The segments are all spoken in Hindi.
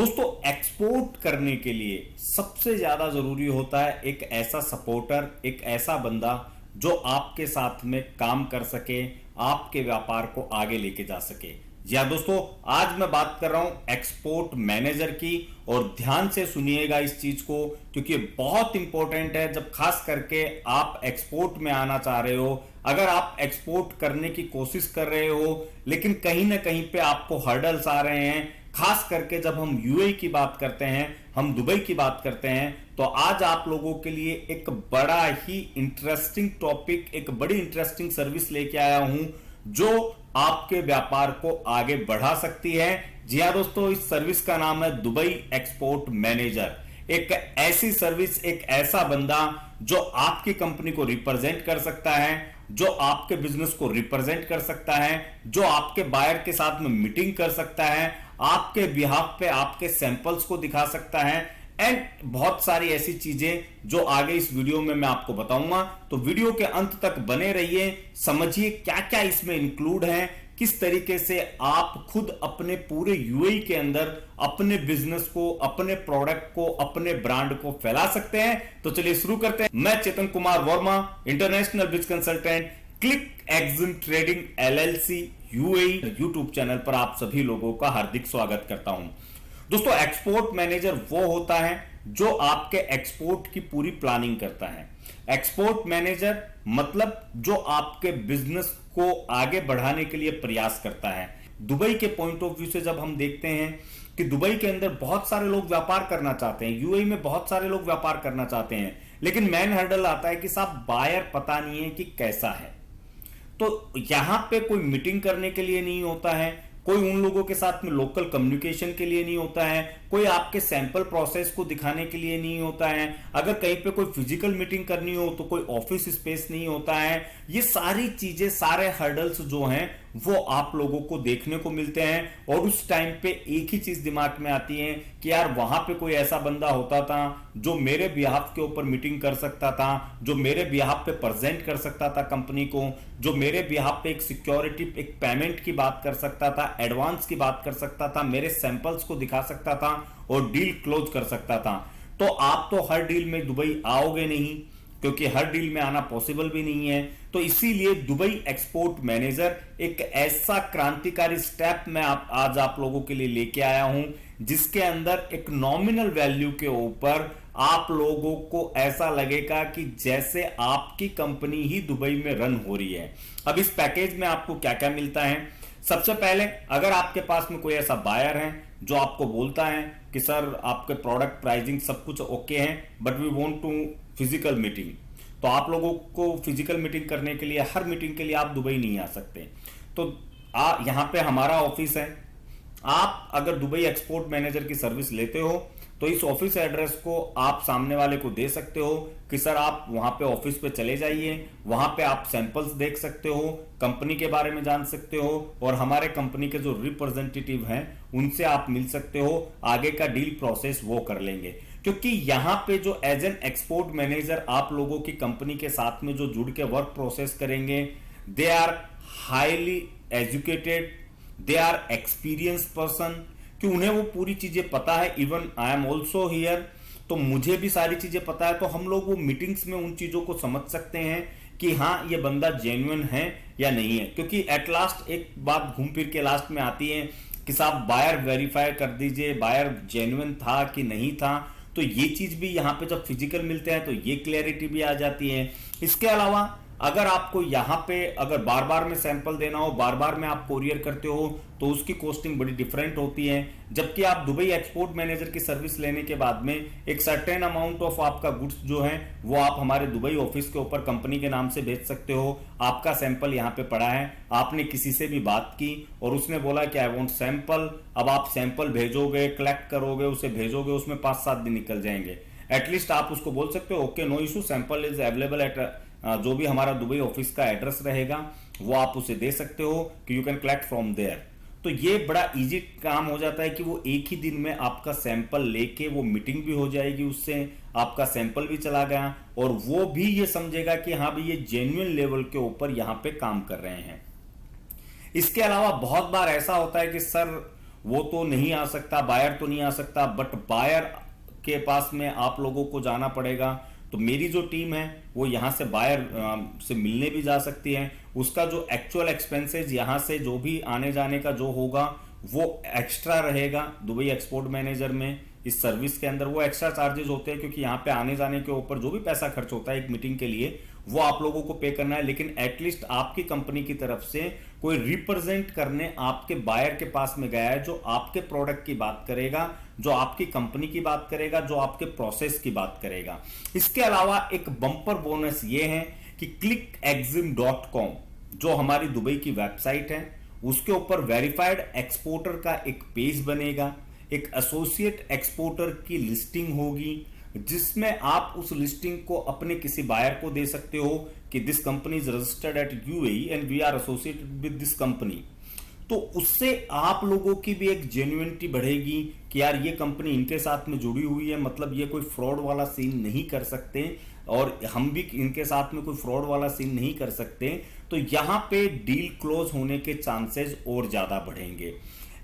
दोस्तों, एक्सपोर्ट करने के लिए सबसे ज्यादा जरूरी होता है एक ऐसा सपोर्टर, एक ऐसा बंदा जो आपके साथ में काम कर सके, आपके व्यापार को आगे लेके जा सके। जी हाँ दोस्तों, आज मैं बात कर रहा हूं एक्सपोर्ट मैनेजर की, और ध्यान से सुनिएगा इस चीज को, क्योंकि बहुत इंपॉर्टेंट है। जब खास करके आप एक्सपोर्ट में आना चाह रहे हो, अगर आप एक्सपोर्ट करने की कोशिश कर रहे हो लेकिन कहीं ना कहीं पे आपको हर्डल्स आ रहे हैं, खास करके जब हम यूएई की बात करते हैं, हम दुबई की बात करते हैं, तो आज आप लोगों के लिए एक बड़ा ही इंटरेस्टिंग टॉपिक, एक बड़ी इंटरेस्टिंग सर्विस लेके आया हूं जो आपके व्यापार को आगे बढ़ा सकती है। जी हां दोस्तों, इस सर्विस का नाम है दुबई एक्सपोर्ट मैनेजर। एक ऐसी सर्विस, एक ऐसा बंदा जो आपकी कंपनी को रिप्रेजेंट कर सकता है, जो आपके बिजनेस को रिप्रेजेंट कर सकता है, जो आपके बायर के साथ में मीटिंग कर सकता है, आपके बिहाफ पे आपके सैंपल्स को दिखा सकता है, एंड बहुत सारी ऐसी चीजें जो आगे इस वीडियो में मैं आपको बताऊंगा। तो वीडियो के अंत तक बने रहिए, समझिए क्या क्या इसमें इंक्लूड है, किस तरीके से आप खुद अपने पूरे यूएई के अंदर अपने बिजनेस को, अपने प्रोडक्ट को, अपने ब्रांड को फैला सकते हैं। तो चलिए शुरू करते हैं। मैं Chetan Kumar Verma, international biz consultant, Click Exim Trading LLC UAE YouTube channel पर आप सभी लोगों का हार्दिक स्वागत करता हूं। दोस्तों, एक्सपोर्ट मैनेजर वो होता है जो आपके एक्सपोर्ट की पूरी प्लानिंग करता है। एक्सपोर्ट मैनेजर मतलब जो आपके बिजनेस को आगे बढ़ाने के लिए प्रयास करता है। दुबई के पॉइंट ऑफ व्यू से जब हम देखते हैं कि दुबई के अंदर बहुत सारे लोग व्यापार करना चाहते हैं, यूएई में बहुत सारे लोग व्यापार करना चाहते हैं, लेकिन मेन हर्डल आता है कि साहब बायर पता नहीं है कि कैसा है। तो यहां पे कोई मीटिंग करने के लिए नहीं होता है, कोई उन लोगों के साथ में लोकल कम्युनिकेशन के लिए नहीं होता है, कोई आपके सैंपल प्रोसेस को दिखाने के लिए नहीं होता है, अगर कहीं पे कोई फिजिकल मीटिंग करनी हो तो कोई ऑफिस स्पेस नहीं होता है। ये सारी चीजें, सारे हर्डल्स जो हैं वो आप लोगों को देखने को मिलते हैं, और उस टाइम पे एक ही चीज दिमाग में आती है कि यार वहां पे कोई ऐसा बंदा होता था जो मेरे बिहाफ के ऊपर मीटिंग कर सकता था, जो मेरे बिहाफ पे प्रेजेंट कर सकता था कंपनी को, जो मेरे बिहाफ पे एक सिक्योरिटी, एक पेमेंट की बात कर सकता था, एडवांस की बात कर सकता था, मेरे सैंपल्स को दिखा सकता था और डील क्लोज कर सकता था। तो आप तो हर डील में दुबई आओगे नहीं, क्योंकि हर डील में आना पॉसिबल भी नहीं है। तो इसीलिए दुबई एक्सपोर्ट मैनेजर एक ऐसा क्रांतिकारी स्टेप मैं आज आप लोगों के लिए लेके आया हूं, जिसके अंदर एक नॉमिनल वैल्यू के ऊपर आप लोगों को ऐसा लगेगा कि जैसे आपकी कंपनी ही दुबई में रन हो रही है। अब इस पैकेज में आपको क्या क्या मिलता है? सबसे पहले, अगर आपके पास में कोई ऐसा बायर है जो आपको बोलता है कि सर आपके प्रोडक्ट प्राइसिंग सब कुछ ओके है, but we want to physical meeting, तो आप लोगों को फिजिकल मीटिंग करने के लिए, हर मीटिंग के लिए आप दुबई नहीं आ सकते। तो यहां पे हमारा ऑफिस है। आप अगर दुबई एक्सपोर्ट मैनेजर की सर्विस लेते हो तो इस ऑफिस एड्रेस को आप सामने वाले को दे सकते हो कि सर आप वहां पे ऑफिस पे चले जाइए, वहां पे आप सैंपल्स देख सकते हो, कंपनी के बारे में जान सकते हो, और हमारे कंपनी के जो रिप्रेजेंटेटिव हैं उनसे आप मिल सकते हो। आगे का डील प्रोसेस वो कर लेंगे, क्योंकि यहां पे जो एज एन एक्सपोर्ट मैनेजर आप लोगों की कंपनी के साथ में जो जुड़ के वर्क प्रोसेस करेंगे, they are highly educated, they are experience person, कि उन्हें वो पूरी चीजें पता है। Even I am also here, तो मुझे भी सारी चीजें पता है। तो हम लोग वो मीटिंग्स में उन चीजों को समझ सकते हैं कि हाँ ये बंदा जेन्युइन है या नहीं है, क्योंकि एट लास्ट एक बात घूम फिर के लास्ट में आती है कि साहब बायर वेरीफाई कर दीजिए, बायर जेन्युइन था कि नहीं था। तो ये चीज भी यहाँ पे जब फिजिकल मिलते हैं तो ये क्लैरिटी भी आ जाती है। इसके अलावा अगर आपको यहाँ पे अगर बार बार में सैंपल देना हो, बार बार में आप कोरियर करते हो, तो उसकी कॉस्टिंग बड़ी डिफरेंट होती है। जबकि आप दुबई एक्सपोर्ट मैनेजर की सर्विस लेने के बाद में एक सर्टेन अमाउंट ऑफ आपका गुड्स जो है वो आप हमारे दुबई ऑफिस के ऊपर कंपनी के नाम से भेज सकते हो। आपका सैंपल यहाँ पे पड़ा है, आपने किसी से भी बात की और उसने बोला कि आई वांट सैंपल, अब आप सैंपल भेजोगे, कलेक्ट करोगे, उसे भेजोगे, उसमें 5-7 दिन निकल जाएंगे। एटलीस्ट आप उसको बोल सकते हो okay no issue, sample is available at जो भी हमारा दुबई ऑफिस का एड्रेस रहेगा वो आप उसे दे सकते हो कि you can collect from there. तो ये बड़ा इजी काम हो जाता है कि वो एक ही दिन में आपका सैंपल लेके वो मीटिंग भी हो जाएगी, उससे आपका सैंपल भी चला गया और वो भी ये समझेगा कि हाँ भाई ये जेन्युइन लेवल के ऊपर यहाँ पे काम कर रहे हैं। इसके अलावा बहुत बार ऐसा होता है कि सर वो तो नहीं आ सकता, बायर तो नहीं आ सकता, बट बायर के पास में आप लोगों को जाना पड़ेगा। तो मेरी जो टीम है वो यहाँ से बायर से मिलने भी जा सकती है। उसका जो एक्चुअल एक्सपेंसेस यहाँ से जो भी आने जाने का जो होगा वो एक्स्ट्रा रहेगा दुबई एक्सपोर्ट मैनेजर में। इस सर्विस के अंदर वो एक्स्ट्रा चार्जेस होते हैं, क्योंकि यहाँ पे आने जाने के ऊपर जो भी पैसा खर्च होता है एक मीटिंग के लिए वो आप लोगों को पे करना है। लेकिन एटलीस्ट आपकी कंपनी की तरफ से कोई रिप्रेजेंट करने आपके बायर के पास में गया है, जो आपके प्रोडक्ट की बात करेगा, जो आपकी कंपनी की बात करेगा, जो आपके प्रोसेस की बात करेगा। इसके अलावा एक बम्पर बोनस ये है कि clickexim.com जो हमारी दुबई की वेबसाइट है उसके ऊपर वेरीफाइड एक्सपोर्टर का एक पेज बनेगा, एक एसोसिएट एक्सपोर्टर की लिस्टिंग होगी, जिसमें आप उस लिस्टिंग को अपने किसी बायर को दे सकते हो कि this company is registered at UAE and we are associated with this company. तो उससे आप लोगों की भी एक जेन्युइनिटी बढ़ेगी कि यार ये कंपनी इनके साथ में जुड़ी हुई है, मतलब ये कोई फ्रॉड वाला सीन नहीं कर सकते और हम भी इनके साथ में कोई फ्रॉड वाला सीन नहीं कर सकते। तो यहां पे डील क्लोज होने के चांसेस और ज्यादा बढ़ेंगे।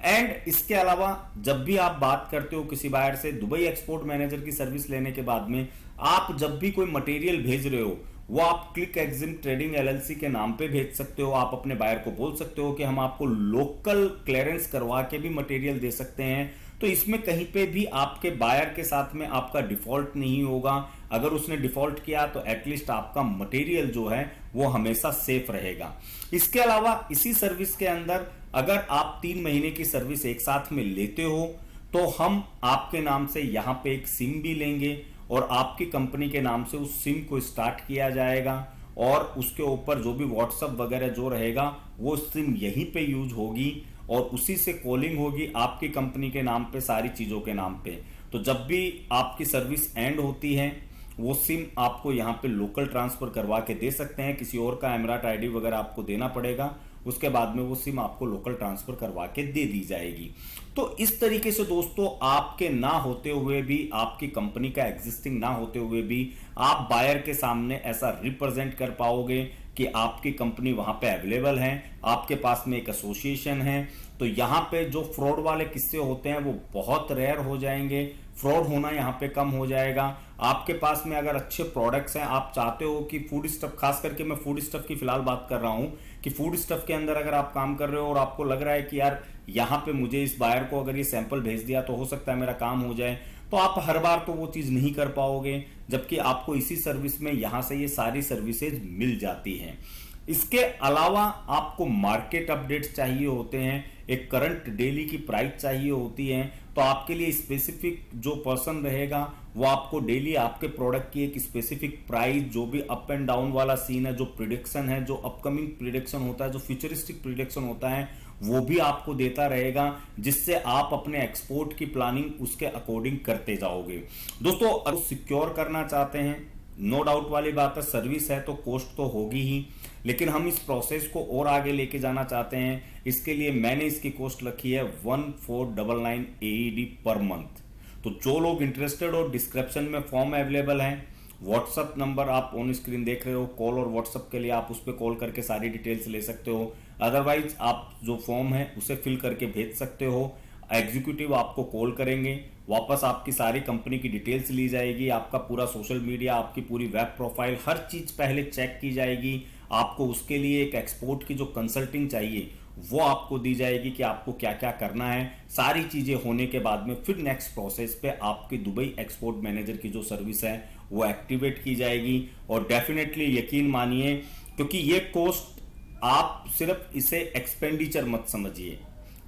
एंड इसके अलावा जब भी आप बात करते हो किसी बायर से दुबई एक्सपोर्ट मैनेजर की सर्विस लेने के बाद में, आप जब भी कोई मटेरियल भेज रहे हो वो आप क्लिक एक्जिम ट्रेडिंग एलएलसी के नाम पे भेज सकते हो। आप अपने बायर को बोल सकते हो कि हम आपको लोकल क्लियरेंस करवा के भी मटेरियल दे सकते हैं। तो इसमें कहीं पे भी आपके बायर के साथ में आपका डिफॉल्ट नहीं होगा। अगर उसने डिफॉल्ट किया तो एटलीस्ट आपका मटेरियल जो है वो हमेशा सेफ रहेगा। इसके अलावा इसी सर्विस के अंदर अगर आप 3 महीने की सर्विस एक साथ में लेते हो तो हम आपके नाम से यहां पे एक सिम भी लेंगे और आपकी कंपनी के नाम से उस सिम को स्टार्ट किया जाएगा और उसके ऊपर जो भी व्हाट्सएप वगैरह जो रहेगा वो सिम यहीं पे यूज होगी और उसी से कॉलिंग होगी आपकी कंपनी के नाम पे, सारी चीजों के नाम पे। तो जब भी आपकी सर्विस एंड होती है वो सिम आपको यहाँ पे लोकल ट्रांसफर करवा के दे सकते हैं, किसी और का एमराट आईडी वगैरह आपको देना पड़ेगा, उसके बाद में वो सिम आपको लोकल ट्रांसफर करवा के दे दी जाएगी। तो इस तरीके से दोस्तों आपके ना होते हुए भी, आपकी कंपनी का एग्जिस्टिंग ना होते हुए भी आप बायर के सामने ऐसा रिप्रेजेंट कर पाओगे कि आपकी कंपनी वहां पे अवेलेबल है, आपके पास में एक एसोसिएशन है। तो यहाँ पे जो फ्रॉड वाले किस्से होते हैं वो बहुत रेयर हो जाएंगे, फ्रॉड होना यहाँ पे कम हो जाएगा। आपके पास में अगर अच्छे प्रोडक्ट्स हैं, आप चाहते हो कि फूड स्टफ, खास करके मैं फूड स्टफ की फिलहाल बात कर रहा हूं कि फूड स्टफ के अंदर अगर आप काम कर रहे हो और आपको लग रहा है कि यार यहाँ पे मुझे इस बायर को अगर ये सैंपल भेज दिया तो हो सकता है मेरा काम हो जाए, तो आप हर बार तो वो चीज नहीं कर पाओगे, जबकि आपको इसी सर्विस में यहां से ये सारी सर्विसेज मिल जाती हैं। इसके अलावा आपको मार्केट अपडेट्स चाहिए होते हैं, एक करंट डेली की प्राइस चाहिए होती है। तो आपके लिए स्पेसिफिक जो पर्सन रहेगा वो आपको डेली आपके प्रोडक्ट की एक स्पेसिफिक प्राइस, जो भी अप एंड डाउन वाला सीन है, जो प्रिडिक्शन है, जो अपकमिंग प्रिडिक्शन होता है, जो फ्यूचरिस्टिक प्रिडिक्शन होता है, वो भी आपको देता रहेगा, जिससे आप अपने एक्सपोर्ट की प्लानिंग उसके अकॉर्डिंग करते जाओगे। दोस्तों अगर सिक्योर करना चाहते हैं, नो डाउट वाली बात है, सर्विस है तो कॉस्ट तो होगी ही, लेकिन हम इस प्रोसेस को और आगे लेके जाना चाहते हैं। इसके लिए मैंने इसकी कॉस्ट रखी है 1499 AED पर मंथ। तो जो लोग इंटरेस्टेड हो, डिस्क्रिप्शन में फॉर्म अवेलेबल है, व्हाट्सअप नंबर आप ऑन स्क्रीन देख रहे हो, कॉल और व्हाट्सअप के लिए आप उस पर कॉल करके सारी डिटेल्स ले सकते हो। अदरवाइज आप जो फॉर्म है उसे फिल करके भेज सकते हो, एग्जीक्यूटिव आपको कॉल करेंगे, वापस आपकी सारी कंपनी की डिटेल्स ली जाएगी, आपका पूरा सोशल मीडिया, आपकी पूरी वेब प्रोफाइल, हर चीज पहले चेक की जाएगी। आपको उसके लिए एक एक्सपोर्ट की जो कंसल्टिंग चाहिए वो आपको दी जाएगी कि आपको क्या क्या करना है। सारी चीजें होने के बाद में फिर नेक्स्ट प्रोसेस पे आपकी दुबई एक्सपोर्ट मैनेजर की जो सर्विस है वो एक्टिवेट की जाएगी। और डेफिनेटली यकीन मानिए, क्योंकि ये कॉस्ट आप सिर्फ इसे एक्सपेंडिचर मत समझिए,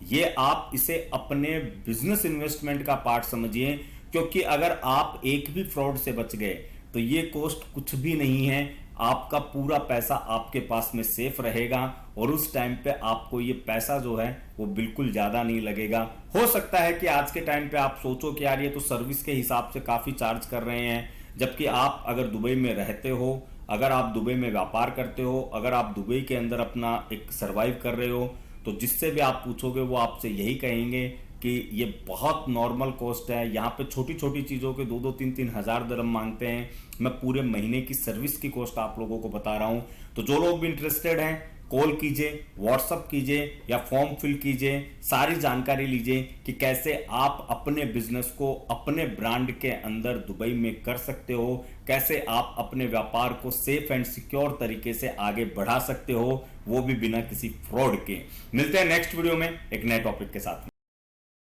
ये आप इसे अपने बिजनेस इन्वेस्टमेंट का पार्ट समझिए, क्योंकि अगर आप एक भी फ्रॉड से बच गए तो ये कॉस्ट कुछ भी नहीं है। आपका पूरा पैसा आपके पास में सेफ रहेगा और उस टाइम पे आपको ये पैसा जो है वो बिल्कुल ज्यादा नहीं लगेगा। हो सकता है कि आज के टाइम पे आप सोचो कि यार ये तो सर्विस के हिसाब से काफी चार्ज कर रहे हैं, जबकि आप अगर दुबई में रहते हो, अगर आप दुबई में व्यापार करते हो, अगर आप दुबई के अंदर अपना एक सर्वाइव कर रहे हो, तो जिससे भी आप पूछोगे वो आपसे यही कहेंगे कि ये बहुत नॉर्मल कॉस्ट है। यहाँ पे छोटी छोटी चीज़ों के 2-2, 3-3 हज़ार दिरहम मांगते हैं। मैं पूरे महीने की सर्विस की कॉस्ट आप लोगों को बता रहा हूँ। तो जो लोग भी इंटरेस्टेड हैं कॉल कीजिए, व्हाट्सअप कीजिए या फॉर्म फिल कीजिए, सारी जानकारी लीजिए कि कैसे आप अपने बिजनेस को अपने ब्रांड के अंदर दुबई में कर सकते हो, कैसे आप अपने व्यापार को सेफ एंड सिक्योर तरीके से आगे बढ़ा सकते हो, वो भी बिना किसी फ्रॉड के। मिलते हैं नेक्स्ट वीडियो में एक नए टॉपिक के साथ।